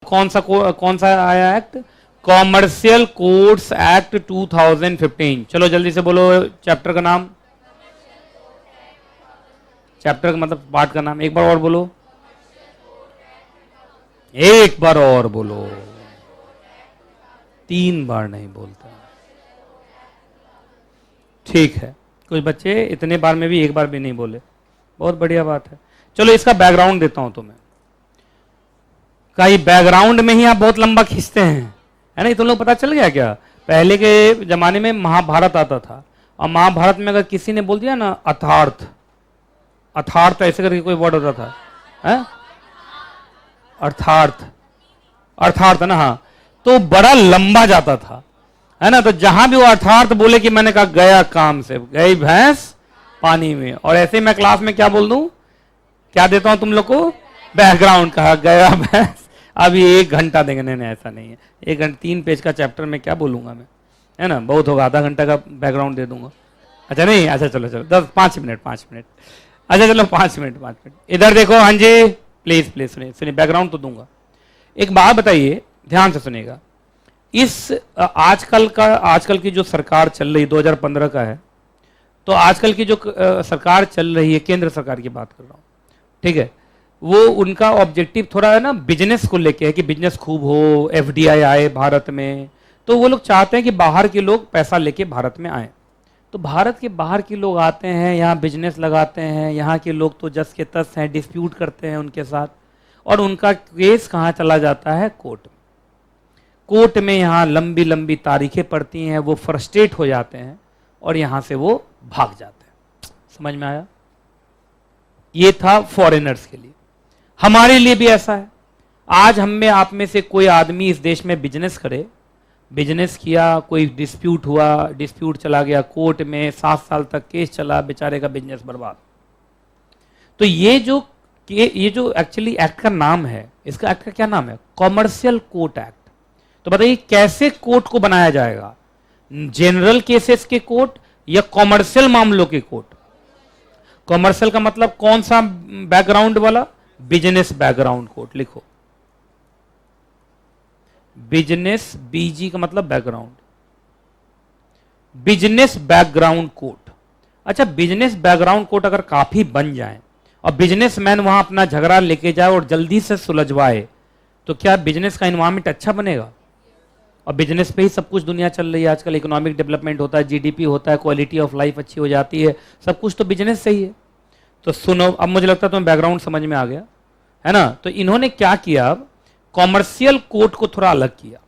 कौन सा आया एक्ट? Commercial codes act 2015। चलो जल्दी से बोलो चैप्टर का नाम, चैप्टर का मतलब पार्ट का नाम। एक बार और बोलो, एक बार और बोलो, 3 बार नहीं बोलता। ठीक है, कुछ बच्चे इतने बार में भी एक बार भी नहीं बोले, बहुत बढ़िया बात है। चलो इसका बैकग्राउंड देता हूं तुम्हें। कई बैकग्राउंड में ही आप बहुत लंबा खींचते हैं, है ना? तुम लोग पता चल गया क्या? पहले के जमाने में महाभारत आता था, और महाभारत में अगर किसी ने बोल दिया ना अर्थार्थ, अर्थार्थ ऐसे करके कोई वर्ड होता था, है? अर्थार्थ, अर्थार्थ ना, हाँ, तो बड़ा लंबा जाता था, है ना? तो जहां भी वो अर्थार्थ बोले कि मैंने कहा गया काम से, गई भैंस पानी में। और ऐसे मैं क्लास में क्या बोल दूं, क्या देता हूं तुम लोग को? बैकग्राउंड, कहा गया भैंस। अभी 1 घंटा देंगे, नहीं ऐसा नहीं है, 1 घंटा 3 पेज का चैप्टर में क्या बोलूंगा मैं, है ना? बहुत होगा, आधा घंटा का बैकग्राउंड दे दूंगा। अच्छा नहीं, अच्छा चलो चलो 5 मिनट, अच्छा चलो 5 मिनट। इधर देखो, हाँ जी, प्लीज प्लीज सुनिए, बैकग्राउंड तो दूंगा। एक बात बताइए, ध्यान से सुनिएगा। इस आजकल की जो सरकार चल रही, 2015 का है, तो आजकल की जो सरकार चल रही है, केंद्र सरकार की बात कर रहा हूं, ठीक है, वो उनका ऑब्जेक्टिव थोड़ा है ना बिजनेस को लेके है कि बिजनेस खूब हो, एफडीआई आए भारत में। तो वो लोग चाहते हैं कि बाहर के लोग पैसा लेके भारत में आए। तो भारत के बाहर के लोग आते हैं, यहाँ बिजनेस लगाते हैं, यहाँ के लोग तो जस के तस हैं, डिस्प्यूट करते हैं उनके साथ, और उनका केस कहाँ चला जाता है? कोर्ट में। कोर्ट में यहाँ लंबी लंबी तारीखें पड़ती हैं, वो फ्रस्ट्रेट हो जाते हैं और यहाँ से वो भाग जाते हैं। समझ में आया? ये था फॉरेनर्स के लिए। हमारे लिए भी ऐसा है। आज हम में आप में से कोई आदमी इस देश में बिजनेस करे, बिजनेस किया, कोई डिस्प्यूट हुआ, डिस्प्यूट चला गया कोर्ट में, 7 साल तक केस चला, बेचारे का बिजनेस बर्बाद। तो ये जो एक्चुअली एक्ट का नाम है, इसका एक्ट का क्या नाम है? Commercial court act. तो बताइए कैसे कोर्ट को बनाया जाएगा? जनरल केसेस के कोर्ट या कॉमर्शियल मामलों के कोर्ट? कॉमर्शियल का मतलब कौन सा बैकग्राउंड वाला? Business background court. लिखो बिजनेस, बीजी का मतलब बैकग्राउंड, बिजनेस बैकग्राउंड कोर्ट। अच्छा, बिजनेस बैकग्राउंड कोर्ट अगर काफी बन जाए और बिजनेसमैन वहां अपना झगड़ा लेके जाए और जल्दी से सुलझवाए, तो क्या बिजनेस का एनवायरमेंट अच्छा बनेगा? और बिजनेस पे ही सब कुछ दुनिया चल रही है आजकल। इकोनॉमिक डेवलपमेंट होता है, जीडीपी होता है, क्वालिटी ऑफ लाइफ अच्छी हो जाती है, सब कुछ तो बिजनेस से ही है। तो सुनो, अब मुझे लगता है तुम्हें बैकग्राउंड समझ में आ गया, है ना? तो इन्होंने क्या किया, अब कॉमर्शियल कोर्ट को थोड़ा अलग किया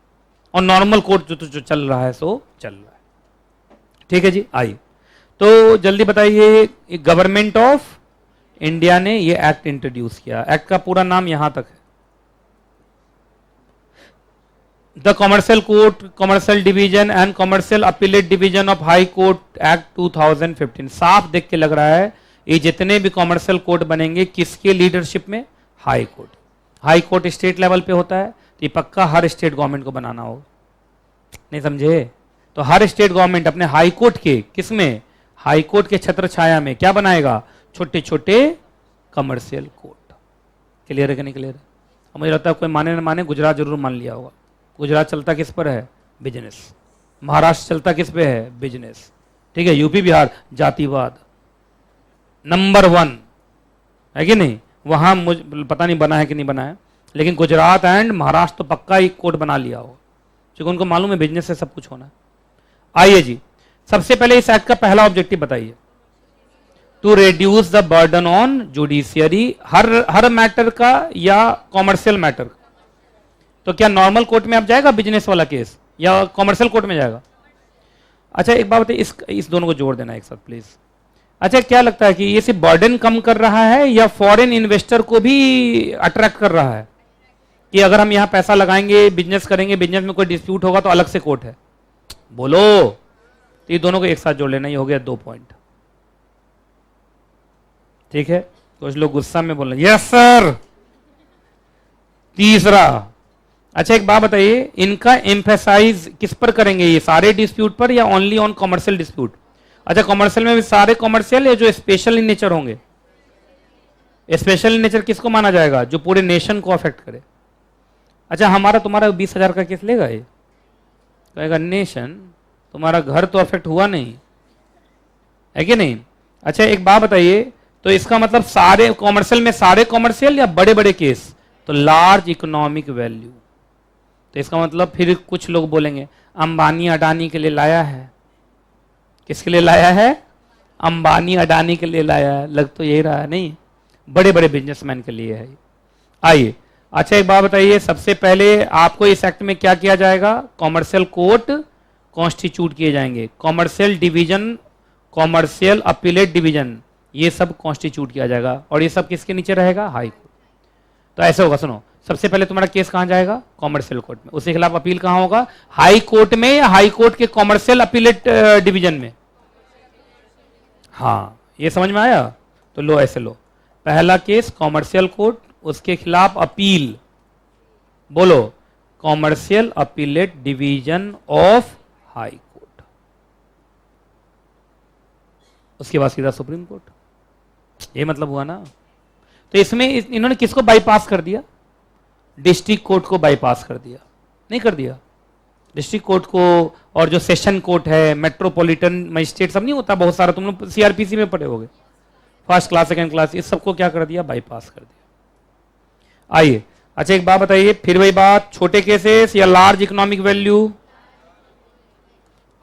और नॉर्मल कोर्ट जो चल रहा है सो चल रहा है। ठीक है जी, आइए तो जल्दी बताइए, गवर्नमेंट ऑफ इंडिया ने ये एक्ट इंट्रोड्यूस किया। एक्ट का पूरा नाम यहां तक है, the commercial court, commercial division and commercial appellate division of high court act 2015। साफ देख के लग रहा है ये जितने भी कॉमर्शियल कोर्ट बनेंगे किसके लीडरशिप में? High court. High court state level पे होता है, तो ये पक्का हर स्टेट गवर्नमेंट को बनाना होगा। नहीं समझे? तो हर स्टेट गवर्नमेंट अपने हाई कोर्ट के किसमें? हाई कोर्ट के छत्र छाया में क्या बनाएगा? छोटे छोटे कमर्शियल कोर्ट। क्लियर है कि नहीं क्लियर है? मुझे लगता है कोई माने ना माने, गुजरात जरूर मान लिया होगा। गुजरात चलता किस पर है? बिजनेस। महाराष्ट्र चलता किस पे है? बिजनेस। ठीक है, यूपी बिहार जातिवाद नंबर 1 है कि नहीं? वहां मुझे पता नहीं बना है कि नहीं बना है, लेकिन गुजरात एंड महाराष्ट्र तो पक्का एक कोर्ट बना लिया होगा, क्योंकि उनको मालूम है बिजनेस से सब कुछ होना है। आइए जी, सबसे पहले इस एक्ट का पहला ऑब्जेक्टिव बताइए। To reduce the burden on judiciary. हर मैटर का या कॉमर्शियल मैटर का? तो क्या नॉर्मल कोर्ट में अब जाएगा बिजनेस वाला केस या कॉमर्शियल कोर्ट में जाएगा? अच्छा एक बात बताइए, इस दोनों को जोड़ देना एक साथ प्लीज। अच्छा, क्या लगता है कि ये सिर्फ बर्डन कम कर रहा है या फॉरेन इन्वेस्टर को भी अट्रैक्ट कर रहा है कि अगर हम यहां पैसा लगाएंगे, बिजनेस करेंगे, बिजनेस में कोई डिस्प्यूट होगा तो अलग से कोर्ट है? बोलो। तो ये दोनों को एक साथ जोड़ लेना, ही हो गया 2 पॉइंट। ठीक है, कुछ लोग गुस्सा में बोल रहे हैं यस सर। तीसरा, अच्छा एक बात बताइए, इनका एम्फेसाइज किस पर करेंगे? ये सारे डिस्प्यूट पर या ओनली ऑन कॉमर्शियल डिस्प्यूट? अच्छा, कॉमर्शियल में भी सारे कॉमर्शियल या जो स्पेशल इन नेचर होंगे? स्पेशल इन नेचर किसको माना जाएगा? जो पूरे नेशन को अफेक्ट करे। अच्छा हमारा तुम्हारा 20,000 का केस लेगा ये? कहेगा नेशन तुम्हारा घर तो अफेक्ट हुआ नहीं है कि नहीं। अच्छा एक बात बताइए, तो इसका मतलब सारे कॉमर्शियल में सारे कॉमर्शियल या बड़े बड़े केस? तो लार्ज इकोनॉमिक वैल्यू। तो इसका मतलब फिर कुछ लोग बोलेंगे अंबानी अडानी के लिए लाया है। किसके लिए लाया है? अंबानी अडानी के लिए लाया है। लग तो यही रहा है, नहीं, बड़े बड़े बिजनेसमैन के लिए है। आइए, अच्छा एक बात बताइए, सबसे पहले आपको इस एक्ट में क्या किया जाएगा? कॉमर्शियल कोर्ट कॉन्स्टिट्यूट किए जाएंगे, commercial division, commercial appellate division, ये सब कॉन्स्टिट्यूट किया जाएगा। और ये सब किसके नीचे रहेगा? High court. तो ऐसे होगा, सुनो, सबसे पहले तुम्हारा केस कहां जाएगा? कॉमर्शियल कोर्ट में। उसके खिलाफ अपील कहां होगा? हाई कोर्ट में या हाई कोर्ट के कॉमर्शियल अपीलेट डिवीजन में? हाँ, ये समझ में आया? तो लो ऐसे लो, पहला केस कॉमर्शियल कोर्ट, उसके खिलाफ अपील, बोलो commercial appellate division of high court, उसके बाद सीधा सुप्रीम कोर्ट। ये मतलब हुआ ना। तो इसमें इन्होंने किसको बाईपास कर दिया? डिस्ट्रिक्ट कोर्ट को बाईपास कर दिया, नहीं कर दिया? डिस्ट्रिक्ट कोर्ट को, और जो सेशन कोर्ट है, मेट्रोपॉलिटन मजिस्ट्रेट सब नहीं होता बहुत सारा, तुम लोग सीआरपीसी में पढ़े होगे, फर्स्ट क्लास सेकंड क्लास, इस सबको क्या कर दिया? बाईपास कर दिया। आइए, अच्छा एक बात बताइए, फिर वही बात, छोटे केसेस या लार्ज इकोनॉमिक वैल्यू?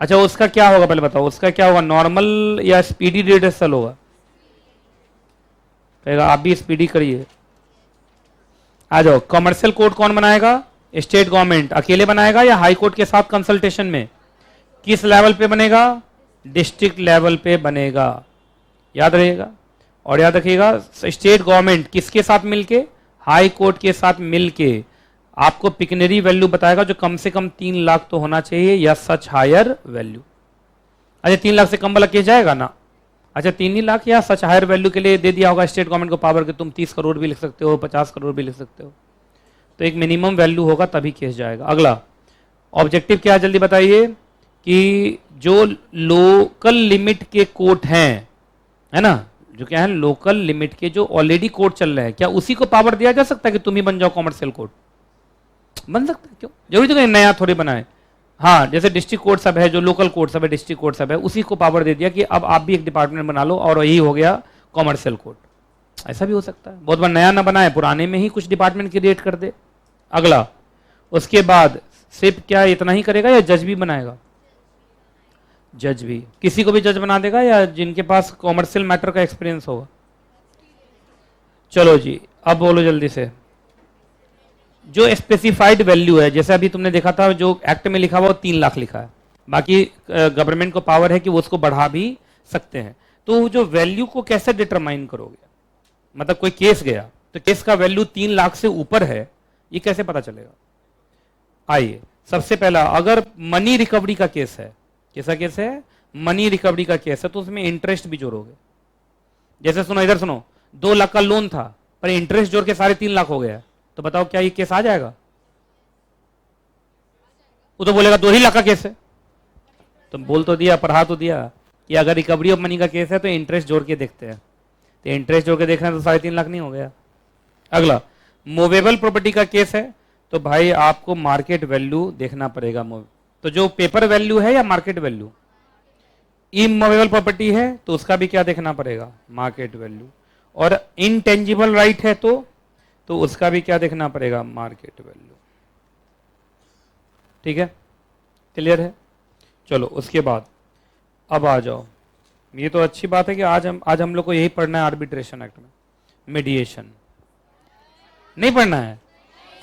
अच्छा उसका क्या होगा पहले बताओ, उसका क्या होगा? नॉर्मल या स्पीडी रिड्रेसल होगा? कहेगा आप भी स्पीडी करिए। आ जाओ, कमर्शियल कोर्ट कौन बनाएगा? स्टेट गवर्नमेंट अकेले बनाएगा या हाई कोर्ट के साथ कंसल्टेशन में? किस लेवल पे बनेगा? डिस्ट्रिक्ट लेवल पे बनेगा, याद रहिएगा। और याद रखिएगा, स्टेट गवर्नमेंट किसके साथ मिलके? हाई कोर्ट के साथ मिलके आपको पिकनरी वैल्यू बताएगा, जो कम से कम 3 लाख तो होना चाहिए, या सच हायर वैल्यू। अच्छा 3 लाख से कम वाला केस जाएगा ना? अच्छा 3 ही लाख या सच हायर वैल्यू के लिए दे दिया होगा स्टेट गवर्नमेंट को पावर कि तुम 30 करोड़ भी लिख सकते हो, 50 करोड़ भी लिख सकते हो। तो एक मिनिमम वैल्यू होगा तभी केस जाएगा। अगला ऑब्जेक्टिव क्या है जल्दी बताइए, कि जो लोकल लिमिट के कोर्ट हैं, है ना, जो क्या है लोकल लिमिट के जो ऑलरेडी कोर्ट चल रहे हैं, क्या उसी को पावर दिया जा सकता है कि तुम ही बन जाओ कॉमर्शियल कोर्ट? बन सकता है, क्यों जरूरी तो नहीं नया थोड़ी बनाए। हाँ, जैसे डिस्ट्रिक्ट कोर्ट सब है, जो लोकल कोर्ट सब है, डिस्ट्रिक्ट कोर्ट सब है, उसी को पावर दे दिया कि अब आप भी एक डिपार्टमेंट बना लो और यही हो गया कॉमर्शियल कोर्ट। ऐसा भी हो सकता है, बहुत बार नया ना बनाए, पुराने में ही कुछ डिपार्टमेंट क्रिएट कर दे। अगला, उसके बाद सिर्फ क्या इतना ही करेगा या जज भी बनाएगा? जज भी, किसी को भी जज बना देगा या जिनके पास कॉमर्शियल मैटर का एक्सपीरियंस होगा? चलो जी, अब बोलो जल्दी से। जो स्पेसिफाइड वैल्यू है, जैसे अभी तुमने देखा था जो एक्ट में लिखा हुआ 3 लाख लिखा है, बाकी गवर्नमेंट को पावर है कि वो उसको बढ़ा भी सकते हैं। तो जो वैल्यू को कैसे डिटरमाइन करोगे? मतलब कोई केस गया तो केस का वैल्यू 3 लाख से ऊपर है, ये कैसे पता चलेगा? आइए, सबसे पहला, अगर मनी रिकवरी का केस है, कैसा केस है? मनी रिकवरी का केस है, तो उसमें इंटरेस्ट भी जोड़ोगे। जैसे सुनो, इधर सुनो, 2 लाख का लोन था पर इंटरेस्ट जोड़ के 3.5 लाख हो गया, तो बताओ क्या ये केस आ जाएगा? वो तो बोलेगा 2 ही लाख का केस है। तो बोल तो दिया, पढ़ा तो दिया कि अगर रिकवरी ऑफ मनी का केस है तो इंटरेस्ट जोड़ के देखते हैं, तो इंटरेस्ट जोड़ के देख रहे हैं तो 3.5 लाख नहीं हो गया। अगला, मूवेबल प्रॉपर्टी का केस है, तो भाई आपको मार्केट वैल्यू देखना पड़ेगा। तो जो पेपर वैल्यू है या मार्केट वैल्यू? इमूवेबल प्रॉपर्टी है तो उसका भी क्या देखना पड़ेगा? Market value. और इनटेंजिबल राइट है तो उसका भी क्या देखना पड़ेगा? Market value. ठीक है, क्लियर है? चलो उसके बाद अब आ जाओ, ये तो अच्छी बात है कि आज हम लोग को यही पढ़ना है आर्बिट्रेशन एक्ट में। मीडिएशन नहीं पढ़ना है,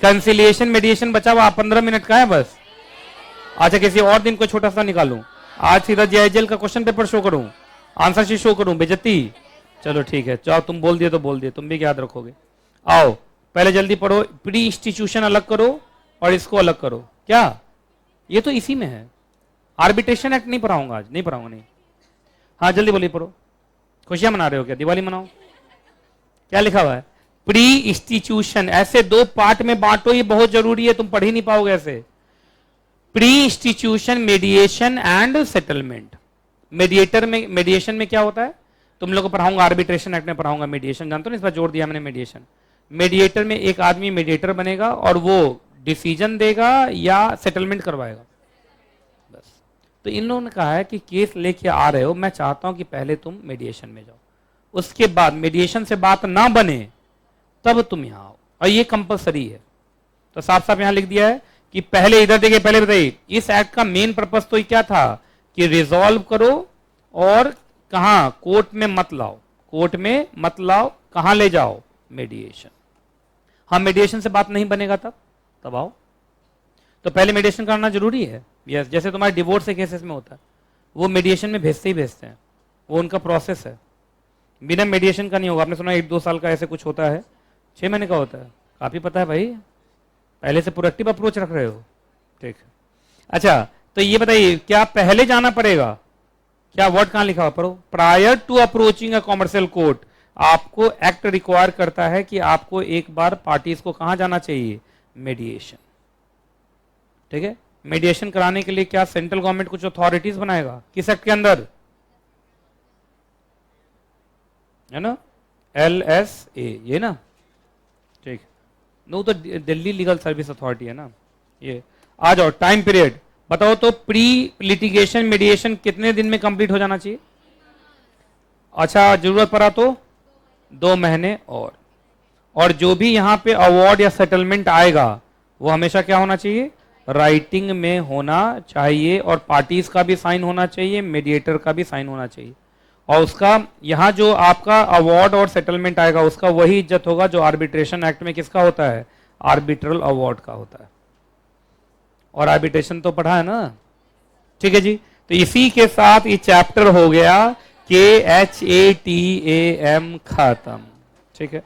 कंसिलिएशन मीडिएशन बचा हुआ 15 मिनट का है बस। अच्छा किसी और दिन को छोटा सा निकालूं, आज सीधा जेआईजेल का क्वेश्चन पेपर शो करूं, आंसर शीट शो करूं, बेइज्जती? चलो ठीक है, चाहो तुम बोल दिए तो बोल दिए, तुम भी याद रखोगे। आओ पहले जल्दी पढ़ो, प्री इंस्टीट्यूशन अलग करो और इसको अलग करो। क्या ये तो इसी में है? आर्बिट्रेशन एक्ट नहीं पढ़ाऊंगा आज, नहीं पढ़ाऊंगा, नहीं। हाँ जल्दी बोलिए, पढ़ो। खुशियां मना रहे हो क्या? दिवाली मनाओ। क्या लिखा हुआ है? प्री इंस्टीट्यूशन, ऐसे 2 पार्ट में बांटो, ये बहुत जरूरी है, तुम पढ़ ही नहीं पाओगे ऐसे। Pre institution mediation and settlement. Mediation में क्या होता है? तुम लोग को पढ़ाऊंगा, आर्बिट्रेशन एक्ट में पढ़ाऊंगा मीडिएशन, जानते हो ना, इस बार जोड़ दिया मैंने मीडिएशन। मीडिएटर में एक आदमी मीडिएटर बनेगा और वो डिसीजन देगा या सेटलमेंट करवाएगा? बस। तो इन लोगों ने कहा है कि केस लेके आ रहे हो, मैं चाहता हूं कि पहले तुम मीडिएशन में जाओ, उसके बाद मीडिएशन से बात ना बने तब तुम यहां आओ, और ये कंपलसरी है। तो साफ साफ यहां लिख दिया है कि पहले इधर देखिए, पहले बताइए इस एक्ट का मेन पर्पस तो क्या था कि रिजॉल्व करो, और कहां? कोर्ट में मत लाओ, कोर्ट में मत लाओ, कहां ले जाओ? मीडिएशन। हाँ, मीडिएशन से बात नहीं बनेगा तब आओ। तो पहले मीडिएशन करना जरूरी है। यस, जैसे तुम्हारे डिवोर्स के केसेस में होता है, वो मीडिएशन में भेजते ही भेजते हैं, वो उनका प्रोसेस है, बिना मीडिएशन का नहीं होगा। आपने सुना 1-2 साल का ऐसे कुछ होता है, 6 महीने का होता है, काफी पता है भाई, पहले से प्रोएक्टिव अप्रोच रख रहे हो। ठीक है, अच्छा तो ये बताइए क्या पहले जाना पड़ेगा? क्या वर्ड कहां लिखा हुआ? पढ़ो, prior to approaching a commercial court, आपको एक्ट रिक्वायर करता है कि आपको एक बार पार्टीज को कहां जाना चाहिए? मीडिएशन। ठीक है, मीडिएशन कराने के लिए क्या सेंट्रल गवर्नमेंट कुछ अथॉरिटीज बनाएगा? किस एक्ट के अंदर? है ना, LSA, ये ना, ठीक। नो, तो दिल्ली लीगल सर्विस अथॉरिटी है ना ये। आ जाओ, टाइम पीरियड बताओ तो, प्री लिटिगेशन मीडिएशन कितने दिन में कंप्लीट हो जाना चाहिए? अच्छा, जरूरत पड़ा तो 2 महीने। और जो भी यहां पे अवार्ड या सेटलमेंट आएगा वो हमेशा क्या होना चाहिए? राइटिंग में होना चाहिए, और पार्टीज का भी साइन होना चाहिए, मीडिएटर का भी साइन होना चाहिए, और उसका यहां जो आपका अवार्ड और सेटलमेंट आएगा उसका वही इज्जत होगा जो आर्बिट्रेशन एक्ट में किसका होता है? आर्बिट्रल अवार्ड का होता है। और आर्बिट्रेशन तो पढ़ा है ना? ठीक है जी, तो इसी के साथ ये चैप्टर हो गया KHATAM खत्म। ठीक है।